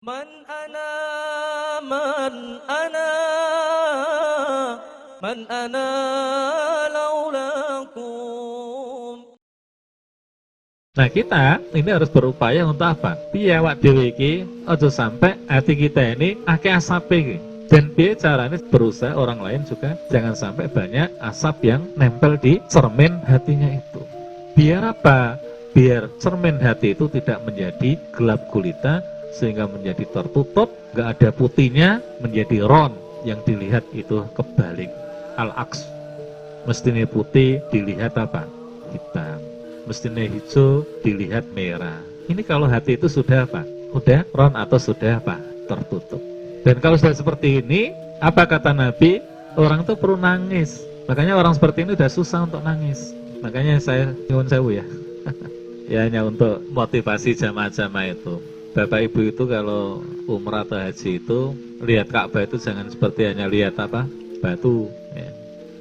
Man ana, man ana, man ana laulakum. Nah kita ini harus berupaya untuk apa? Piye awak dhewe iki aja sampai hati kita ini akeh asape iki. Dan piye caranya berusaha orang lain juga jangan sampai banyak asap yang nempel di cermin hatinya itu. Biar apa? Biar cermin hati itu tidak menjadi gelap gulita sehingga menjadi tertutup, nggak ada putihnya, menjadi ron yang dilihat itu kebalik. Al-aks, mestinya putih dilihat apa? Hitam. Mestinya hijau dilihat merah. Ini kalau hati itu sudah apa? Udah ron atau sudah apa? Tertutup. Dan kalau sudah seperti ini, apa kata Nabi? Orang itu perlu nangis. Makanya orang seperti ini udah susah untuk nangis. Makanya saya nyuwun sewu ya. Ya hanya untuk motivasi jamaah-jamaah itu. Bapak Ibu itu kalau umrah atau haji itu lihat Ka'bah itu jangan seperti hanya lihat apa? Batu ya.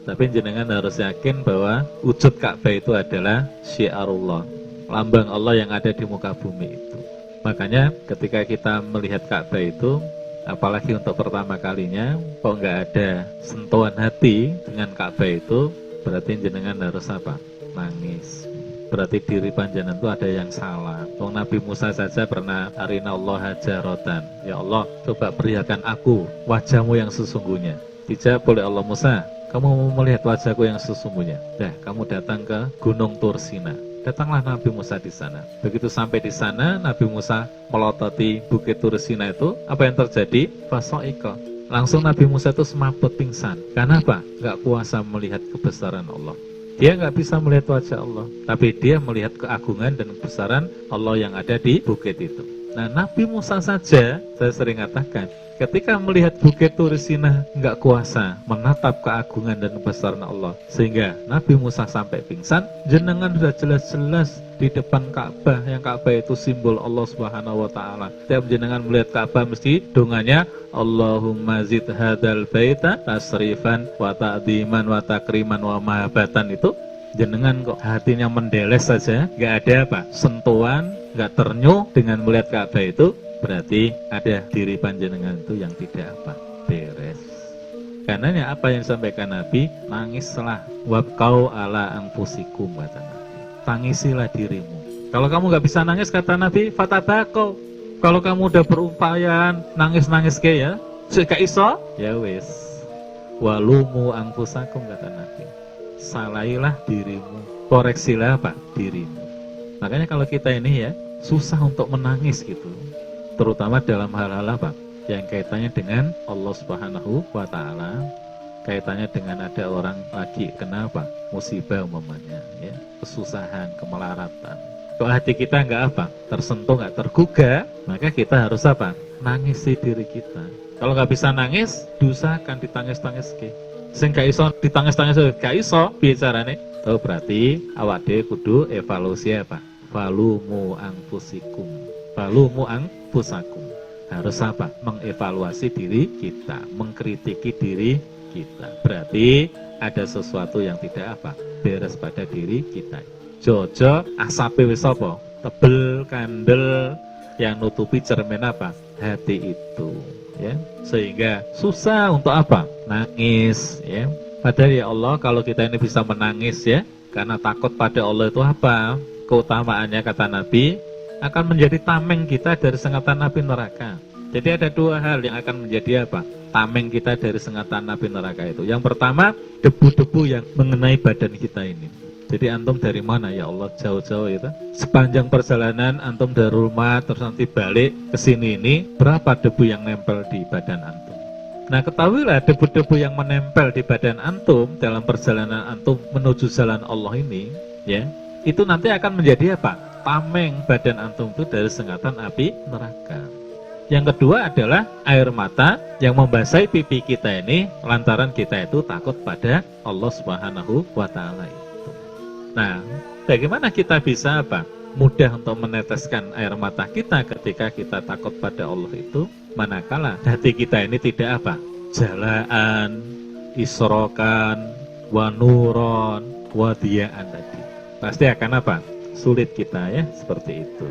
Tapi jenengan harus yakin bahwa wujud Ka'bah itu adalah syiarullah, lambang Allah yang ada di muka bumi itu. Makanya ketika kita melihat Ka'bah itu, apalagi untuk pertama kalinya, kok nggak ada sentuhan hati dengan Ka'bah itu, berarti jenengan harus apa? Nangis. Berarti diri panjenengan itu ada yang salah. Wong Nabi Musa saja pernah arina Allah hajarotan. Ya Allah, coba perlihatkan aku wajahmu yang sesungguhnya. Dijawab oleh Allah, Musa, kamu mau melihat wajahku yang sesungguhnya? Dah, kamu datang ke Gunung Tursina. Datanglah Nabi Musa di sana. Begitu sampai di sana, Nabi Musa melototi Bukit Tursina itu. Apa yang terjadi? Fasoiko. Langsung Nabi Musa itu semaput pingsan. Karena apa? Gak kuasa melihat kebesaran Allah. Dia nggak bisa melihat wajah Allah, tapi dia melihat keagungan dan kebesaran Allah yang ada di bukit itu. Nah, Nabi Musa saja, saya sering katakan, ketika melihat Bukit Tursina nggak kuasa menatap keagungan dan kebesaran Allah, sehingga Nabi Musa sampai pingsan. Jenengan sudah jelas-jelas di depan Ka'bah, yang Ka'bah itu simbol Allah Subhanahu wa Ta'ala. Setiap jenengan melihat Ka'bah mesti donganya Allahumma zid hadal baita tasrifan wa ta'diman wa takriman wa mahabatan. Itu jenengan kok hatinya mendeles saja, nggak ada apa sentuhan, nggak ternyuh dengan melihat Ka'bah itu, berarti ada diri panjenengan itu yang tidak apa beres. Karena apa yang disampaikan Nabi, nangislah wabkau ala anfusikum, kata Nabi. Tangisilah dirimu. Kalau kamu nggak bisa nangis, kata Nabi, fatabako. Kalau kamu udah berupaya nangis-nangis ke ya, gak iso, ya wis. Walumu anfusakum, kata Nabi. Salailah dirimu, koreksilah apa? Dirimu. Makanya kalau kita ini ya, susah untuk menangis gitu. Terutama dalam hal-hal apa? Yang kaitannya dengan Allah Subhanahu wa Ta'ala, kaitannya dengan ada orang lagi kenapa? Musibah umpamanya, ya, kesusahan, kemelaratan. Kalau hati kita nggak apa, tersentuh, nggak tergugah, maka kita harus apa? Nangisi diri kita. Kalau nggak bisa nangis, diusahakan ditangis-tangis ke. Sing gak iso ditangis-tangis, gak iso bicarane. Tahu berarti awak dhewe kudu evaluasi apa? Falumu anfusikum. Falumu anfusakum. Harus apa? Mengevaluasi diri kita, mengkritiki diri kita. Berarti ada sesuatu yang tidak apa? Beres pada diri kita. Jojo asape wis apa? Tebel, kandel, yang nutupi cermin apa? Hati itu, ya. Sehingga susah untuk apa? Nangis, ya. Padahal ya Allah, kalau kita ini bisa menangis ya, karena takut pada Allah itu apa? Keutamaannya kata Nabi, akan menjadi tameng kita dari sengatan api neraka. Jadi ada dua hal yang akan menjadi apa? Tameng kita dari sengatan api neraka itu. Yang pertama, debu-debu yang mengenai badan kita ini. Jadi antum dari mana ya Allah, jauh-jauh itu. Sepanjang perjalanan antum dari rumah terus nanti balik ke sini ini, berapa debu yang nempel di badan antum? Nah, ketahuilah debu-debu yang menempel di badan antum dalam perjalanan antum menuju jalan Allah ini, ya, itu nanti akan menjadi apa? Tameng badan antum itu dari sengatan api neraka. Yang kedua adalah air mata yang membasahi pipi kita ini lantaran kita itu takut pada Allah Subhanahu wa Ta'ala. Nah, bagaimana kita bisa apa? Mudah untuk meneteskan air mata kita ketika kita takut pada Allah itu, manakala hati kita ini tidak apa? Jalaan, isrokan, wanuron, wadiyaan tadi. Pasti akan apa? Sulit kita ya, seperti itu.